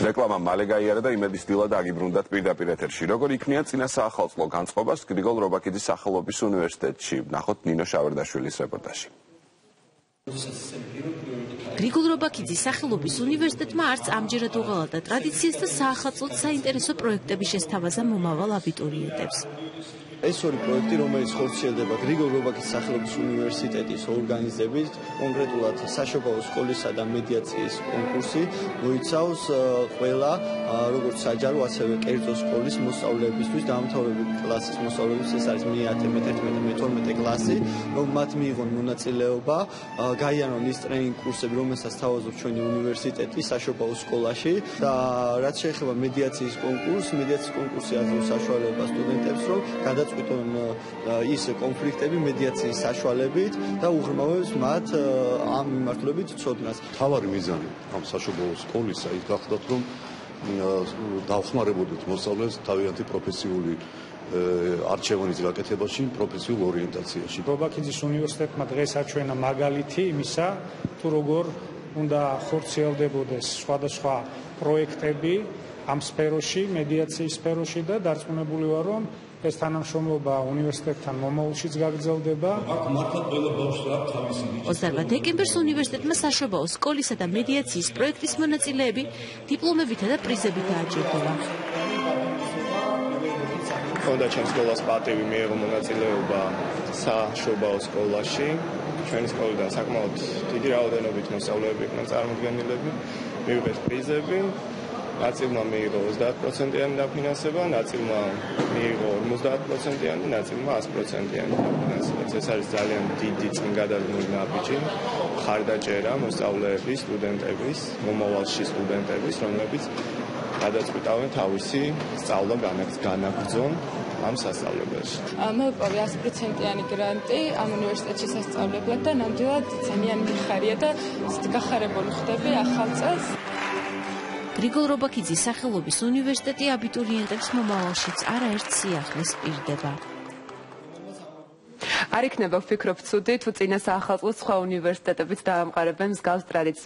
რეკლამა მალე გაიარა და იმედის დილად აგიბრუნდათ პირდაპირ ეთერში. როგორ იქნია წინა საახალწლო განწყობას გრიგოლ რობაქიძის სახელობის უნივერსიტეტში? ნახოთ ნინო შავერდაშვილის რეპორტაჟი. გრიგოლ რობაქიძის სახელობის უნივერსიტეტმა არც ამჯერად უღალატა ტრადიციას და საახალწლოდ საინტერესო პროექტები შესთავაზა მომავალ აბიტურიენტებს. ეს ორი პროექტი, რომელიც ხორციელდება გრიგოლ რობაქიძის სახელობის უნივერსიტეტის ორგანიზებით, კონკრეტულად საშობაო სკოლისა და მედიაციის კონკურსი, მოიცავს ყველა როგორც საჯარო, ასევე კერძო სკოლის მოსწავლეებისთვის, დაამთავრებელი კლასის მოსწავლეებისთვის, ეს არის მე-10, მე-11, მე-12 კლასი, რომ მათ მიიღონ მონაწილეობა, გაიარონ ის ტრენინგ კურსები, რომელსაც თავაზობს ჩვენი უნივერსიტეტი საშობაო სკოლაში და რაც შეეხება მედიაციის კონკურსი აძლევს საშუალებას სტუდენტებს, რომ გადაწყვიტონ ის კონფლიქტები მედიაციის საშუალებით და უღრმავებს მათ ამ მიმართულებით ცოდნას. თავარი მიზანი ამ საშობაო სკოლისა ის გახდათ, რომ დავხმარებოდეთ მოსწავლეს თავიანთი პროფესიული არჩევანის გაკეთებაში, პროფესიულ ორიენტაციაში. რობაქიძის უნივერსიტეტმა დღეს აჩვენა მაგალითი იმისა, თუ როგორ უნდა ხორციელდებოდეს სხვადასხვა პროექტები ამ სფეროში, მედიაციის სფეროში და დარწმუნებული ვარ, რომ ეს თანამშრომლობა უნივერსიტეტთან მომავალშიც გაგრძელდება. 28 დეკემბერს უნივერსიტეტმა საშობაო სკოლისა და მედიაციის პროექტის მონაწილეები დიპლომებითა და პრიზებით დააჯილდოვა. ხონდა ჩემს სკოლას პატივი მიიღო მონაწილეობა საშობაო სკოლაში. ჩვენი სკოლიდან საკმაოდ დიდი რაოდენობით მოსწავლეები იყვნენ წარმოდგენილები, მივიღეს პრიზები. ნაწილმა მიიღო 30%-იანი დაფინანსება, ნაწილმა მიიღო 50%-იანი, ნაწილმა 100%-იანი დაფინანსება. ეს არის ძალიან დიდი წინგადადგმული ნაბიჯი, მხარდაჭერა მოსწავლეების, სტუდენტების, მომავალში სტუდენტების, რომლებიც გადაწყვიტავენ თავისი სწავლა განაგრძონ ამ სასწავლებელში. მე ვიპოვე 100%-იანი გრანტი ამ უნივერსიტეტში სასწავლებლად და ნამდვილად ძალიან მიხარია და გახარებული ხდები ახალ წელს. გრიგოლ რობაქიძის სახელობის უნივერსიტეტი აბიტურიენტებს მომავალშიც არაერთ სიახლეს პირდება. არ იქნება ვფიქრობ ცუდი, თუ წინა საახალწლოს სხვა უნივერსიტეტებიც დაამყარებენ მსგავს ტრადიციას.